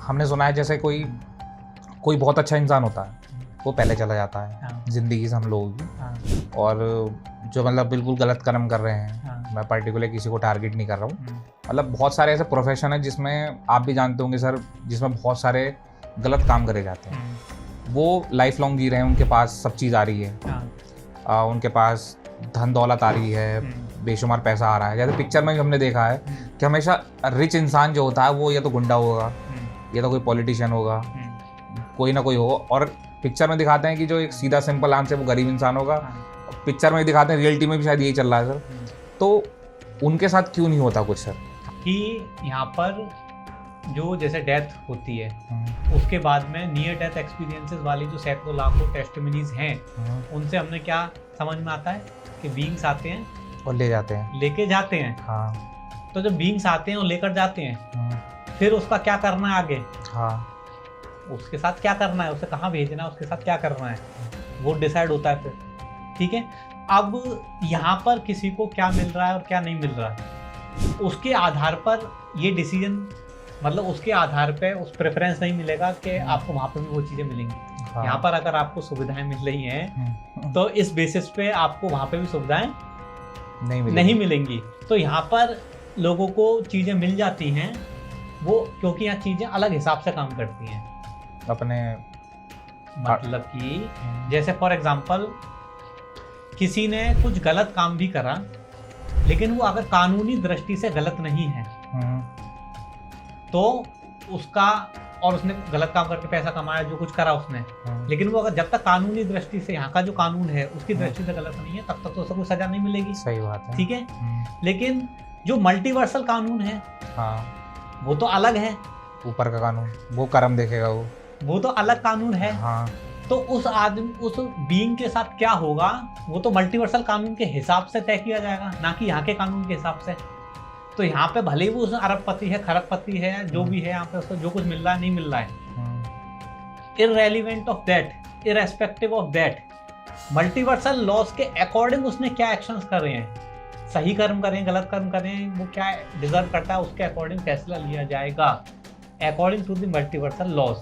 हमने सुना है जैसे कोई कोई बहुत अच्छा इंसान होता है, वो पहले चला जाता है हाँ। ज़िंदगी से हम लोगों की, हाँ, और जो मतलब बिल्कुल गलत कर्म कर रहे हैं, हाँ, मैं पर्टिकुलर किसी को टारगेट नहीं कर रहा हूँ, हम्म, मतलब बहुत सारे ऐसे प्रोफेशन है जिसमें आप भी जानते होंगे सर, जिसमें बहुत सारे गलत काम करे जाते हैं। वो लाइफ लॉन्ग जी रहे हैं, उनके पास सब चीज़ आ रही है, हाँ, उनके पास धन दौलत आ रही है, बेशुमार पैसा आ रहा है। जैसे पिक्चर में भी हमने देखा है कि हमेशा रिच इंसान जो होता है वो या तो गुंडा होगा, या तो कोई पॉलिटिशियन होगा, कोई ना कोई हो, और पिक्चर में दिखाते हैं कि जो एक सीधा सिंपल आंसर वो गरीब इंसान होगा। पिक्चर में दिखाते हैं, रियलिटी में भी शायद यही चल रहा है सर। तो उनके साथ क्यों नहीं होता कुछ सर? कि यहाँ पर जो जैसे डेथ होती है उसके बाद में नियर डेथ एक्सपीरियंसेस वाली जो सैकड़ों लाखों टेस्टिमनीज हैं, उनसे हमने क्या समझ में आता है कि बीइंग्स आते हैं और ले जाते हैं, लेके जाते हैं। हाँ। तो जब बीइंग्स आते हैं और लेकर जाते हैं, फिर उसका क्या करना है आगे, हाँ, उसके साथ क्या करना है, उसे कहाँ भेजना है, उसके साथ क्या करना है, वो डिसाइड होता है फिर। ठीक है, अब यहाँ पर किसी को क्या मिल रहा है और क्या नहीं मिल रहा है, उसके आधार पर ये डिसीजन, मतलब उसके आधार पे उस प्रेफरेंस नहीं मिलेगा कि आपको वहाँ पे भी वो चीज़ें मिलेंगी। हाँ। यहाँ पर अगर आपको सुविधाएं मिल रही हैं तो इस बेसिस पे आपको वहाँ पे भी सुविधाएं नहीं मिलेंगी। तो यहाँ पर लोगों को चीज़ें मिल जाती हैं वो, क्योंकि यहाँ चीज़ें अलग हिसाब से काम करती हैं अपने, मतलब कि जैसे फॉर एग्जांपल किसी ने कुछ गलत काम भी करा, लेकिन वो अगर कानूनी दृष्टि से गलत नहीं है तो उसका, और उसने गलत काम करके पैसा कमाया, जो कुछ करा उसने, लेकिन वो अगर जब तक कानूनी दृष्टि से, यहाँ का जो कानून है उसकी दृष्टि से गलत नहीं है, तब तक तो उसको कोई सजा नहीं मिलेगी। सही बात है। ठीक है, लेकिन जो मल्टीवर्सल कानून है, हाँ, वो तो अलग है, ऊपर का कानून, वो कर्म देखेगा, वो तो अलग कानून है। हाँ। तो उस आदमी, उस बीइंग के साथ क्या होगा, वो तो मल्टीवर्सल कानून के हिसाब से तय किया जाएगा, ना कि यहाँ के कानून के हिसाब से। तो यहाँ पे भले ही वो अरबपति है, खरबपति है, जो भी है, यहाँ पे उसको जो कुछ मिल रहा है नहीं मिल रहा है, irrelevant of that, irrespective of that, multiversal laws के अकॉर्डिंग उसने क्या एक्शंस कर रहे हैं, सही कर्म करें, गलत कर्म करें, वो क्या डिजर्व करता है, उसके अकॉर्डिंग फैसला लिया जाएगा, according to the multiversal laws.